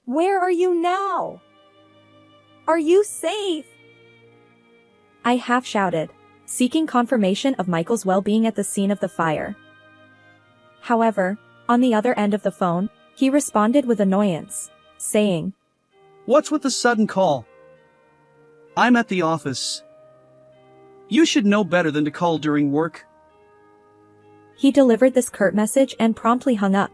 Where are you now? Are you safe? I half shouted, seeking confirmation of Michael's well-being at the scene of the fire. However, on the other end of the phone, he responded with annoyance, saying, "What's with the sudden call? I'm at the office. You should know better than to call during work." He delivered this curt message and promptly hung up.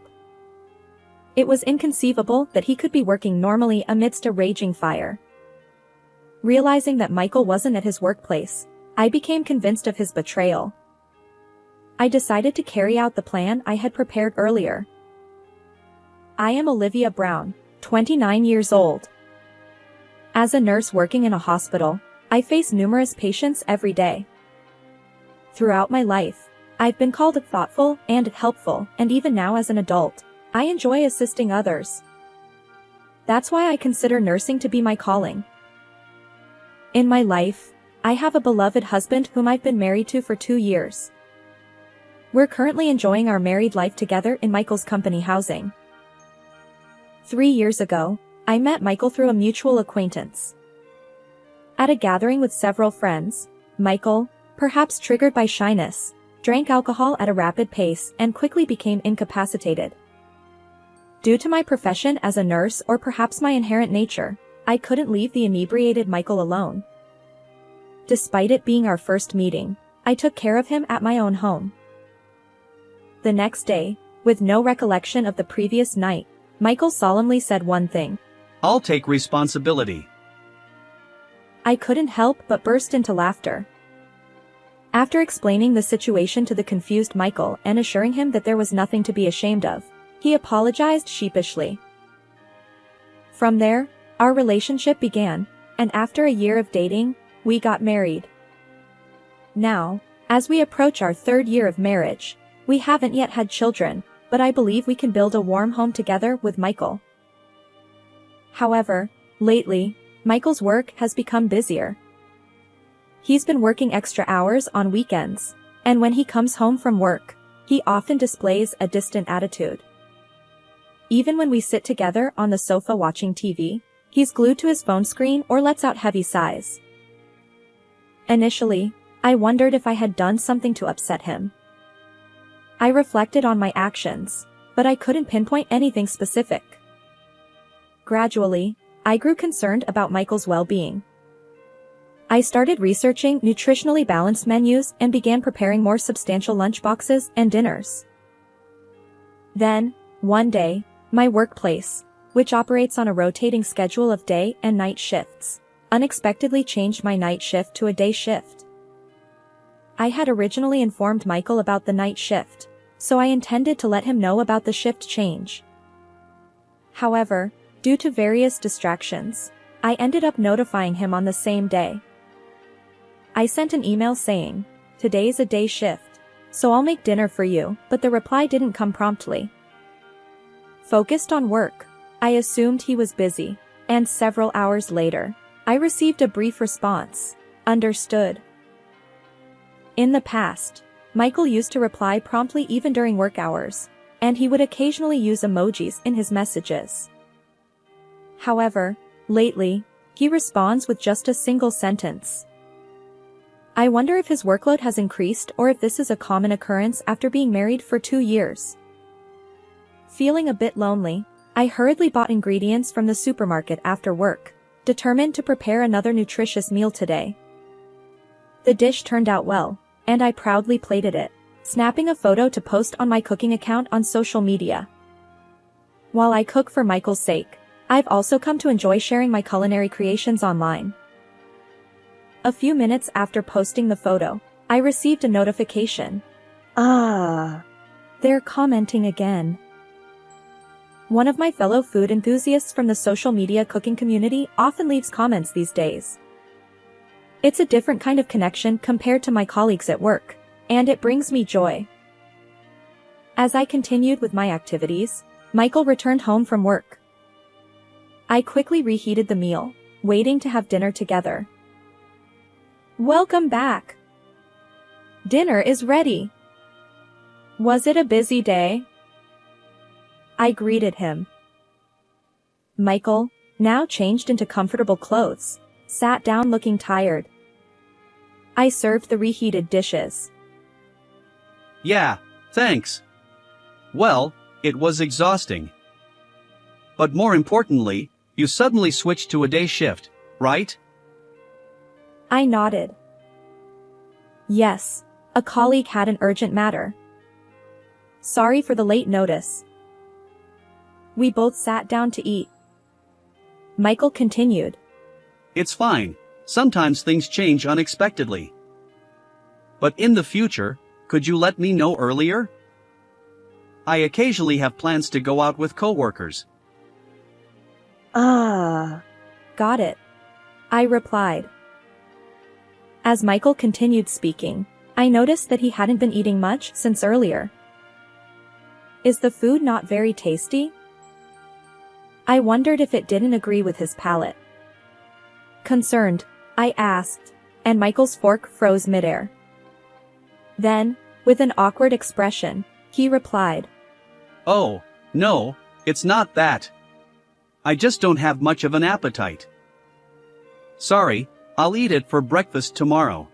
It was inconceivable that he could be working normally amidst a raging fire. Realizing that Michael wasn't at his workplace, I became convinced of his betrayal. I decided to carry out the plan I had prepared earlier. I am Olivia Brown, 29 years old. As a nurse working in a hospital, I face numerous patients every day. Throughout my life, I've been called thoughtful and helpful, and even now as an adult, I enjoy assisting others. That's why I consider nursing to be my calling. In my life, I have a beloved husband whom I've been married to for 2 years. We're currently enjoying our married life together in Michael's company housing. 3 years ago, I met Michael through a mutual acquaintance. At a gathering with several friends, Michael, perhaps triggered by shyness, drank alcohol at a rapid pace and quickly became incapacitated. Due to my profession as a nurse or perhaps my inherent nature, I couldn't leave the inebriated Michael alone. Despite it being our first meeting, I took care of him at my own home. The next day, with no recollection of the previous night, Michael solemnly said one thing: "I'll take responsibility." I couldn't help but burst into laughter. After explaining the situation to the confused Michael and assuring him that there was nothing to be ashamed of, he apologized sheepishly. From there, our relationship began, and after a year of dating, we got married. Now, as we approach our 3rd year of marriage, we haven't yet had children, but I believe we can build a warm home together with Michael. However, lately, Michael's work has become busier. He's been working extra hours on weekends, and when he comes home from work, he often displays a distant attitude. Even when we sit together on the sofa watching TV, he's glued to his phone screen or lets out heavy sighs. Initially, I wondered if I had done something to upset him. I reflected on my actions, but I couldn't pinpoint anything specific. Gradually, I grew concerned about Michael's well-being. I started researching nutritionally balanced menus and began preparing more substantial lunchboxes and dinners. Then, one day, my workplace, which operates on a rotating schedule of day and night shifts, unexpectedly changed my night shift to a day shift. I had originally informed Michael about the night shift, so I intended to let him know about the shift change. However, due to various distractions, I ended up notifying him on the same day. I sent an email saying, "Today's a day shift, so I'll make dinner for you," but the reply didn't come promptly. Focused on work, I assumed he was busy, and several hours later, I received a brief response: "Understood." In the past, Michael used to reply promptly even during work hours, and he would occasionally use emojis in his messages. However, lately, he responds with just a single sentence. I wonder if his workload has increased or if this is a common occurrence after being married for 2 years. Feeling a bit lonely, I hurriedly bought ingredients from the supermarket after work, determined to prepare another nutritious meal today. The dish turned out well, and I proudly plated it, snapping a photo to post on my cooking account on social media. While I cook for Michael's sake, I've also come to enjoy sharing my culinary creations online. A few minutes after posting the photo, I received a notification. They're commenting again. One of my fellow food enthusiasts from the social media cooking community often leaves comments these days. It's a different kind of connection compared to my colleagues at work, and it brings me joy. As I continued with my activities, Michael returned home from work. I quickly reheated the meal, waiting to have dinner together. "Welcome back. Dinner is ready. Was it a busy day?" I greeted him. Michael, now changed into comfortable clothes, sat down looking tired. I served the reheated dishes. Yeah, thanks. Well, it was exhausting. But more importantly, you suddenly switched to a day shift, right? I nodded. Yes, a colleague had an urgent matter. Sorry for the late notice. We both sat down to eat. Michael continued. It's fine. Sometimes things change unexpectedly. But in the future, could you let me know earlier? I occasionally have plans to go out with coworkers. Got it. I replied. As Michael continued speaking, I noticed that he hadn't been eating much since earlier. Is the food not very tasty? I wondered if it didn't agree with his palate. Concerned, I asked, and Michael's fork froze midair. Then, with an awkward expression, he replied, Oh, no, it's not that. I just don't have much of an appetite. Sorry, I'll eat it for breakfast tomorrow.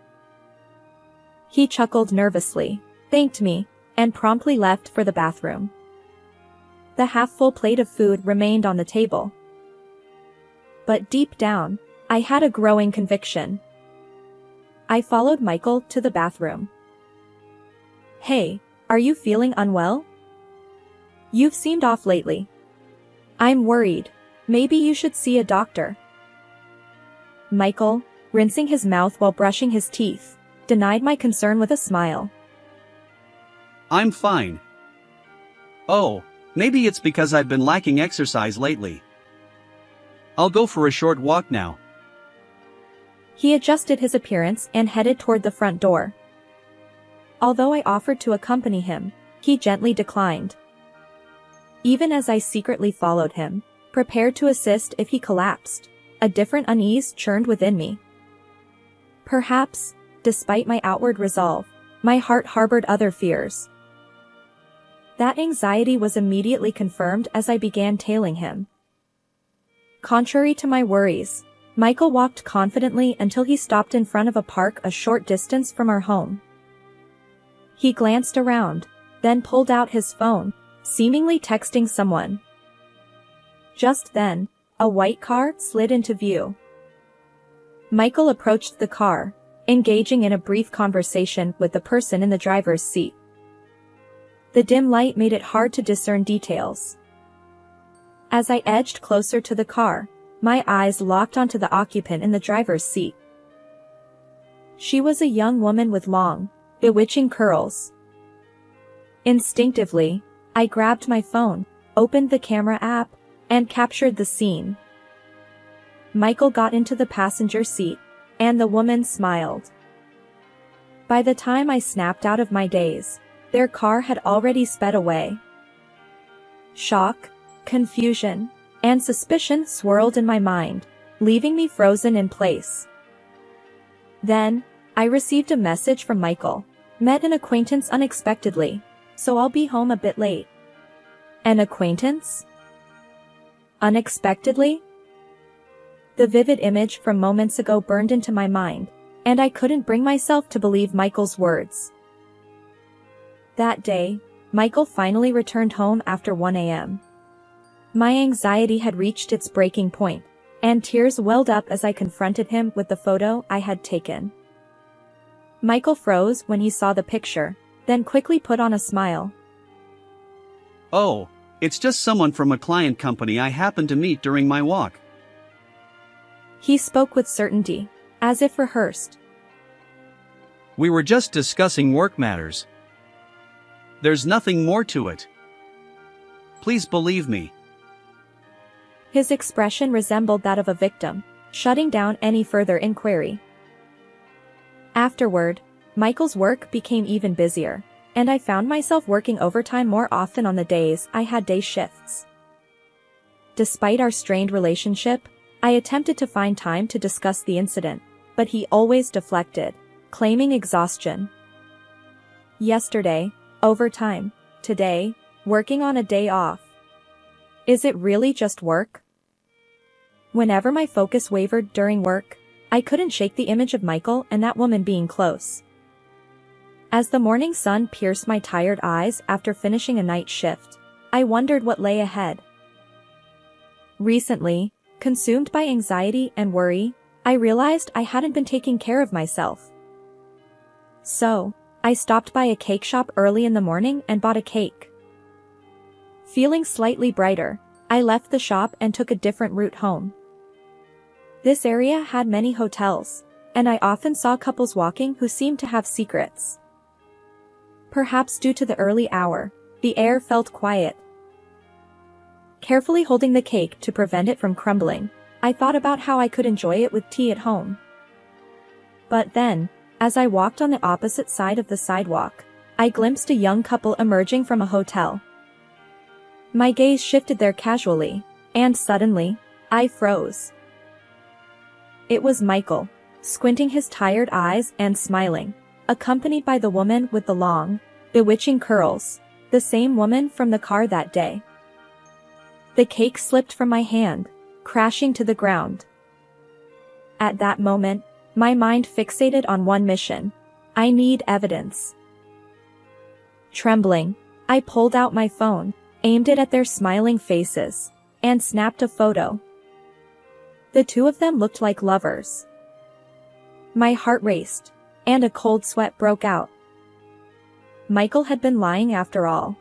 He chuckled nervously, thanked me, and promptly left for the bathroom. The half-full plate of food remained on the table. But deep down, I had a growing conviction. I followed Michael to the bathroom. Hey, are you feeling unwell? You've seemed off lately. I'm worried. Maybe you should see a doctor. Michael, rinsing his mouth while brushing his teeth, denied my concern with a smile. I'm fine. Oh, maybe it's because I've been lacking exercise lately. I'll go for a short walk now. He adjusted his appearance and headed toward the front door. Although I offered to accompany him, he gently declined. Even as I secretly followed him, prepared to assist if he collapsed, a different unease churned within me. Perhaps, despite my outward resolve, my heart harbored other fears. That anxiety was immediately confirmed as I began tailing him. Contrary to my worries, Michael walked confidently until he stopped in front of a park a short distance from our home. He glanced around, then pulled out his phone, seemingly texting someone. Just then, a white car slid into view. Michael approached the car, engaging in a brief conversation with the person in the driver's seat. The dim light made it hard to discern details. As I edged closer to the car, my eyes locked onto the occupant in the driver's seat. She was a young woman with long, bewitching curls. Instinctively, I grabbed my phone, opened the camera app, and captured the scene. Michael got into the passenger seat, and the woman smiled. By the time I snapped out of my daze, their car had already sped away. Shock, confusion, and suspicion swirled in my mind, leaving me frozen in place. Then, I received a message from Michael. Met an acquaintance unexpectedly, so I'll be home a bit late. An acquaintance? Unexpectedly? The vivid image from moments ago burned into my mind, and I couldn't bring myself to believe Michael's words. That day, Michael finally returned home after 1 a.m. My anxiety had reached its breaking point, and tears welled up as I confronted him with the photo I had taken. Michael froze when he saw the picture, then quickly put on a smile. Oh, it's just someone from a client company I happened to meet during my walk. He spoke with certainty, as if rehearsed. We were just discussing work matters. There's nothing more to it. Please believe me. His expression resembled that of a victim, shutting down any further inquiry. Afterward, Michael's work became even busier, and I found myself working overtime more often on the days I had day shifts. Despite our strained relationship, I attempted to find time to discuss the incident, but he always deflected, claiming exhaustion. Yesterday, overtime. Today, working on a day off. Is it really just work? Whenever my focus wavered during work, I couldn't shake the image of Michael and that woman being close. As the morning sun pierced my tired eyes after finishing a night shift, I wondered what lay ahead. Recently, consumed by anxiety and worry, I realized I hadn't been taking care of myself. So, I stopped by a cake shop early in the morning and bought a cake. Feeling slightly brighter, I left the shop and took a different route home. This area had many hotels, and I often saw couples walking who seemed to have secrets. Perhaps due to the early hour, the air felt quiet. Carefully holding the cake to prevent it from crumbling, I thought about how I could enjoy it with tea at home. But then, as I walked on the opposite side of the sidewalk, I glimpsed a young couple emerging from a hotel. My gaze shifted there casually, and suddenly, I froze. It was Michael, squinting his tired eyes and smiling, accompanied by the woman with the long, bewitching curls, the same woman from the car that day. The cake slipped from my hand, crashing to the ground. At that moment, my mind fixated on one mission. I need evidence. Trembling, I pulled out my phone, aimed it at their smiling faces, and snapped a photo. The two of them looked like lovers. My heart raced, and a cold sweat broke out. Michael had been lying after all.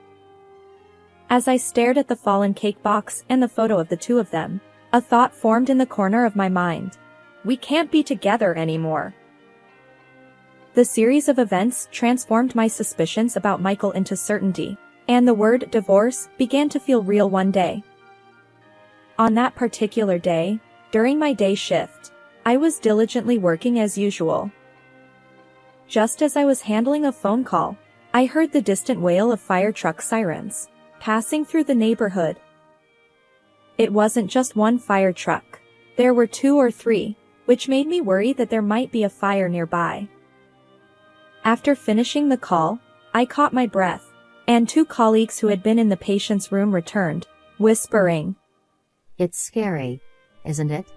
As I stared at the fallen cake box and the photo of the two of them, a thought formed in the corner of my mind. We can't be together anymore. The series of events transformed my suspicions about Michael into certainty, and the word divorce began to feel real one day. On that particular day, during my day shift, I was diligently working as usual. Just as I was handling a phone call, I heard the distant wail of fire truck sirens, passing through the neighborhood. It wasn't just one fire truck. There were 2 or 3, which made me worry that there might be a fire nearby. After finishing the call, I caught my breath, and 2 colleagues who had been in the patient's room returned, whispering, "It's scary, isn't it?"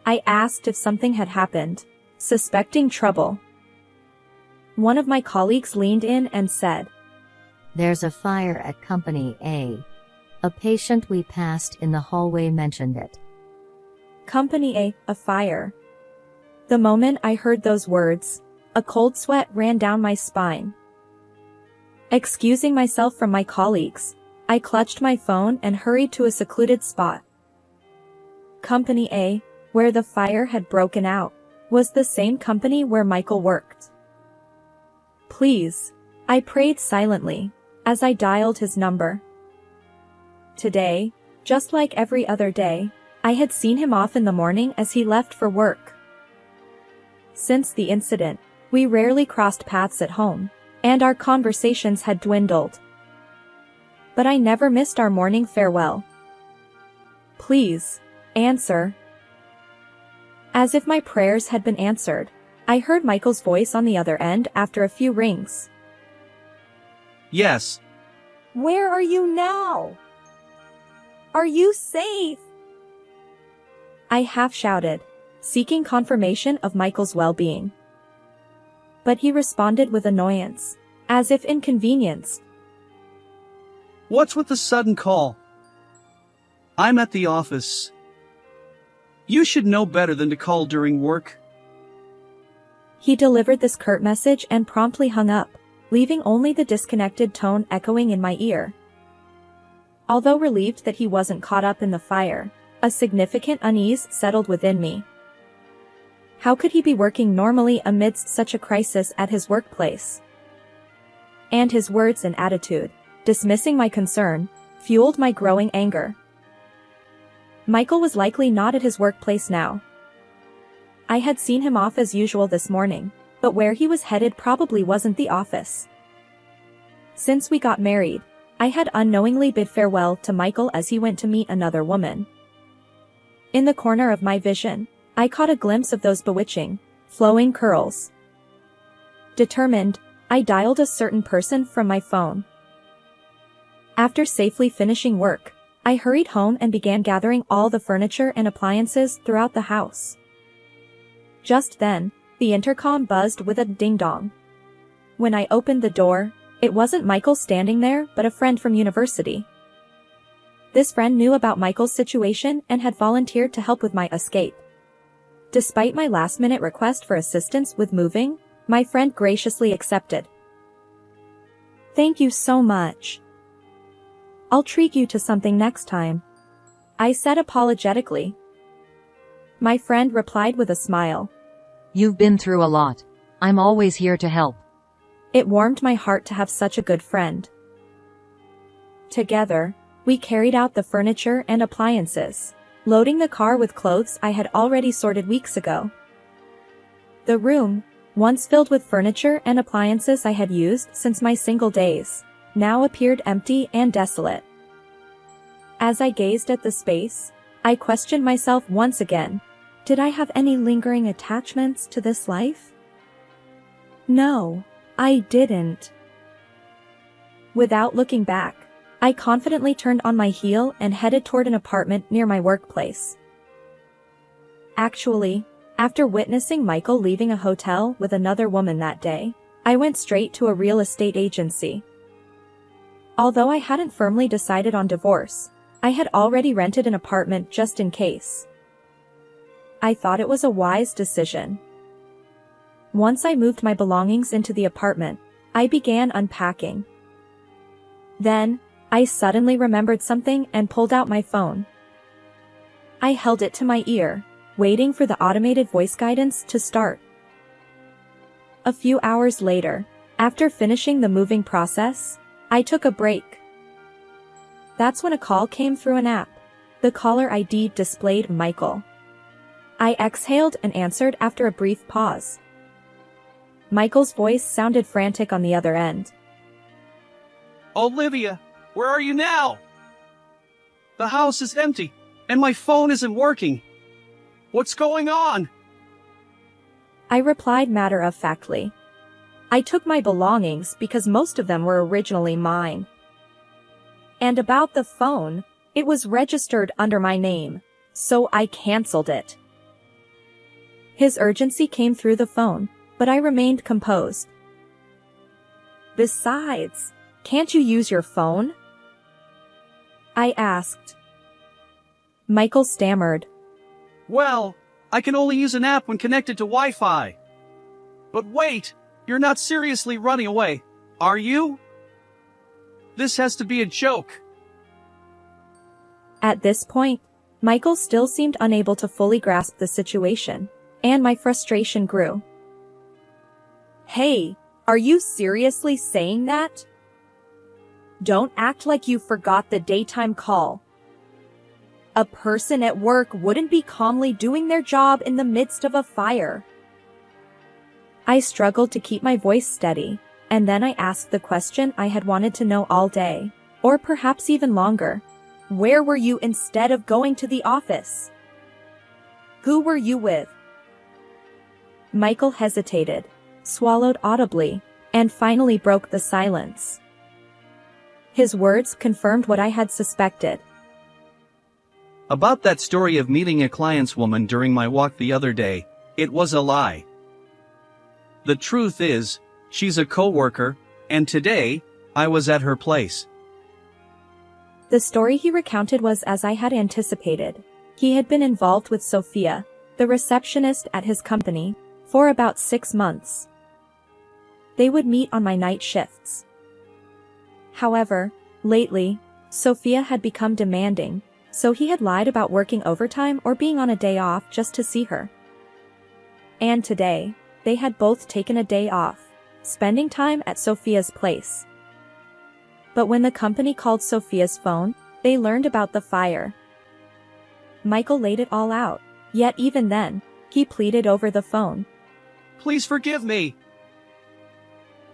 I asked if something had happened, suspecting trouble. One of my colleagues leaned in and said, "There's a fire at Company A. A patient we passed in the hallway mentioned it." Company A fire. The moment I heard those words, a cold sweat ran down my spine. Excusing myself from my colleagues, I clutched my phone and hurried to a secluded spot. Company A, where the fire had broken out, was the same company where Michael worked. "Please," I prayed silently, as I dialed his number. Today, just like every other day, I had seen him off in the morning as he left for work. Since the incident, we rarely crossed paths at home, and our conversations had dwindled. But I never missed our morning farewell. "Please, answer." As if my prayers had been answered, I heard Michael's voice on the other end after a few rings. Yes. "Where are you now? Are you safe?" I half shouted, seeking confirmation of Michael's well-being. But he responded with annoyance, as if inconvenienced. What's with the sudden call? I'm at the office. You should know better than to call during work. He delivered this curt message and promptly hung up, leaving only the disconnected tone echoing in my ear. Although relieved that he wasn't caught up in the fire, a significant unease settled within me. How could he be working normally amidst such a crisis at his workplace? And his words and attitude, dismissing my concern, fueled my growing anger. Michael was likely not at his workplace now. I had seen him off as usual this morning, but where he was headed probably wasn't the office. Since we got married, I had unknowingly bid farewell to Michael as he went to meet another woman. In the corner of my vision, I caught a glimpse of those bewitching, flowing curls. Determined, I dialed a certain person from my phone. After safely finishing work, I hurried home and began gathering all the furniture and appliances throughout the house. Just then, the intercom buzzed with a ding-dong. When I opened the door, it wasn't Michael standing there but a friend from university. This friend knew about Michael's situation and had volunteered to help with my escape. Despite my last-minute request for assistance with moving, my friend graciously accepted. "Thank you so much. I'll treat you to something next time," I said apologetically. My friend replied with a smile. "You've been through a lot. I'm always here to help." It warmed my heart to have such a good friend. Together, we carried out the furniture and appliances, loading the car with clothes I had already sorted weeks ago. The room, once filled with furniture and appliances I had used since my single days, now appeared empty and desolate. As I gazed at the space, I questioned myself once again. Did I have any lingering attachments to this life? No, I didn't. Without looking back, I confidently turned on my heel and headed toward an apartment near my workplace. Actually, after witnessing Michael leaving a hotel with another woman that day, I went straight to a real estate agency. Although I hadn't firmly decided on divorce, I had already rented an apartment just in case. I thought it was a wise decision. Once I moved my belongings into the apartment, I began unpacking. Then, I suddenly remembered something and pulled out my phone. I held it to my ear, waiting for the automated voice guidance to start. A few hours later, after finishing the moving process, I took a break. That's when a call came through an app. The caller ID displayed Michael. I exhaled and answered after a brief pause. Michael's voice sounded frantic on the other end. "Olivia, where are you now? The house is empty, and my phone isn't working. What's going on?" I replied matter-of-factly. I took my belongings because most of them were originally mine. And about the phone, it was registered under my name, so I canceled it. His urgency came through the phone, but I remained composed. "Besides, can't you use your phone?" I asked. Michael stammered. "Well, I can only use an app when connected to Wi-Fi." "But wait, you're not seriously running away, are you? This has to be a joke." At this point, Michael still seemed unable to fully grasp the situation, and my frustration grew. "Hey, are you seriously saying that? Don't act like you forgot the daytime call. A person at work wouldn't be calmly doing their job in the midst of a fire." I struggled to keep my voice steady, and then I asked the question I had wanted to know all day, or perhaps even longer. "Where were you instead of going to the office? Who were you with?" Michael hesitated, swallowed audibly, and finally broke the silence. His words confirmed what I had suspected. "About that story of meeting a client's woman during my walk the other day, it was a lie. The truth is, she's a coworker, and today, I was at her place." The story he recounted was as I had anticipated. He had been involved with Sophia, the receptionist at his company, for about 6 months. They would meet on my night shifts. However, lately, Sophia had become demanding, so he had lied about working overtime or being on a day off just to see her. And today, they had both taken a day off, spending time at Sophia's place. But when the company called Sophia's phone, they learned about the fire. Michael laid it all out, yet even then, he pleaded over the phone. "Please forgive me."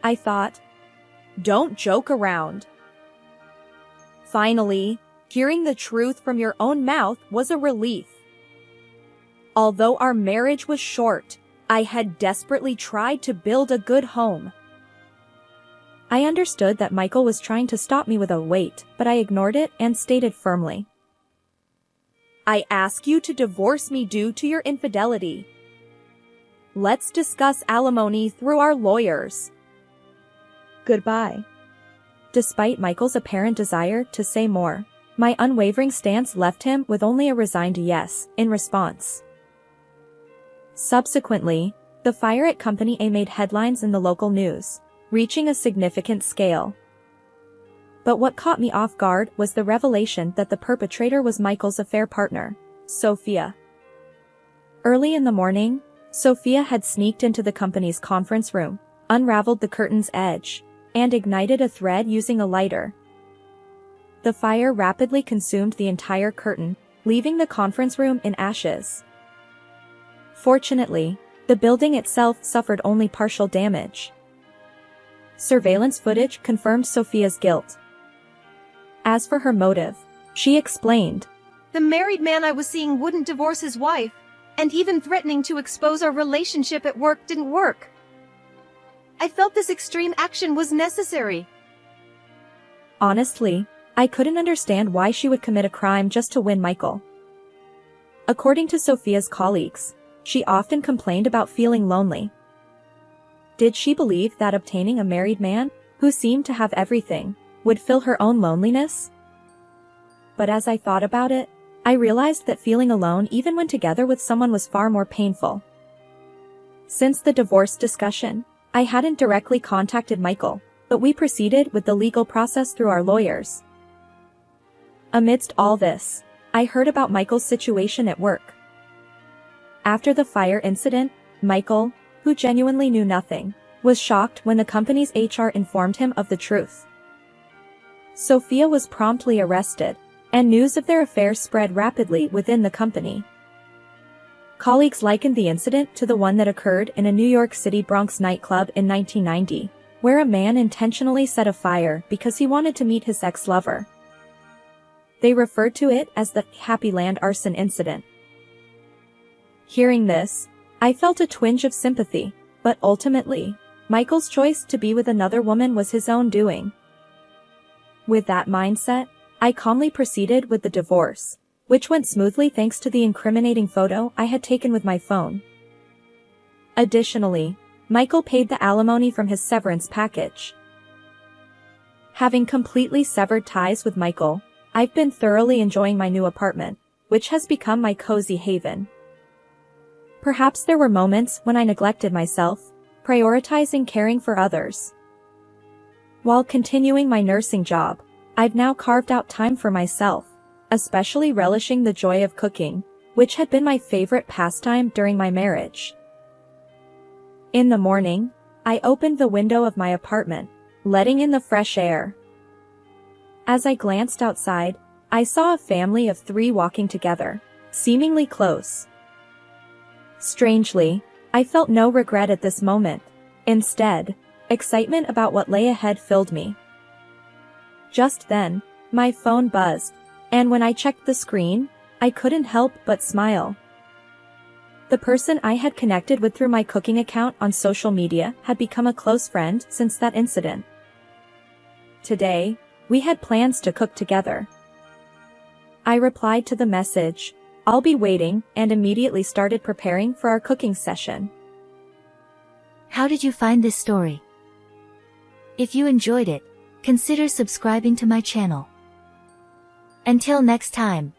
I thought, don't joke around. Finally, hearing the truth from your own mouth was a relief. Although our marriage was short, I had desperately tried to build a good home. I understood that Michael was trying to stop me with a wait, but I ignored it and stated firmly. I ask you to divorce me due to your infidelity. Let's discuss alimony through our lawyers. Goodbye. Despite Michael's apparent desire to say more, my unwavering stance left him with only a resigned yes in response. Subsequently, the fire at Company A made headlines in the local news, reaching a significant scale. But what caught me off guard was the revelation that the perpetrator was Michael's affair partner, Sophia. Early in the morning, Sophia had sneaked into the company's conference room, unraveled the curtain's edge, and ignited a thread using a lighter. The fire rapidly consumed the entire curtain, leaving the conference room in ashes. Fortunately, the building itself suffered only partial damage. Surveillance footage confirmed Sophia's guilt. As for her motive, she explained, The married man I was seeing wouldn't divorce his wife, and even threatening to expose our relationship at work didn't work. I felt this extreme action was necessary. Honestly, I couldn't understand why she would commit a crime just to win Michael. According to Sophia's colleagues, she often complained about feeling lonely. Did she believe that obtaining a married man, who seemed to have everything, would fill her own loneliness? But as I thought about it, I realized that feeling alone even when together with someone was far more painful. Since the divorce discussion, I hadn't directly contacted Michael, but we proceeded with the legal process through our lawyers. Amidst all this, I heard about Michael's situation at work. After the fire incident, Michael, who genuinely knew nothing, was shocked when the company's HR informed him of the truth. Sophia was promptly arrested, and news of their affair spread rapidly within the company. Colleagues likened the incident to the one that occurred in a New York City Bronx nightclub in 1990, where a man intentionally set a fire because he wanted to meet his ex-lover. They referred to it as the Happy Land arson incident. Hearing this, I felt a twinge of sympathy, but ultimately, Michael's choice to be with another woman was his own doing. With that mindset, I calmly proceeded with the divorce, which went smoothly thanks to the incriminating photo I had taken with my phone. Additionally, Michael paid the alimony from his severance package. Having completely severed ties with Michael, I've been thoroughly enjoying my new apartment, which has become my cozy haven. Perhaps there were moments when I neglected myself, prioritizing caring for others. While continuing my nursing job, I've now carved out time for myself, especially relishing the joy of cooking, which had been my favorite pastime during my marriage. In the morning, I opened the window of my apartment, letting in the fresh air. As I glanced outside, I saw a family of 3 walking together, seemingly close. Strangely, I felt no regret at this moment. Instead, excitement about what lay ahead filled me. Just then, my phone buzzed, and when I checked the screen, I couldn't help but smile. The person I had connected with through my cooking account on social media had become a close friend since that incident. Today, we had plans to cook together. I replied to the message, "I'll be waiting," and immediately started preparing for our cooking session. How did you find this story? If you enjoyed it, consider subscribing to my channel. Until next time.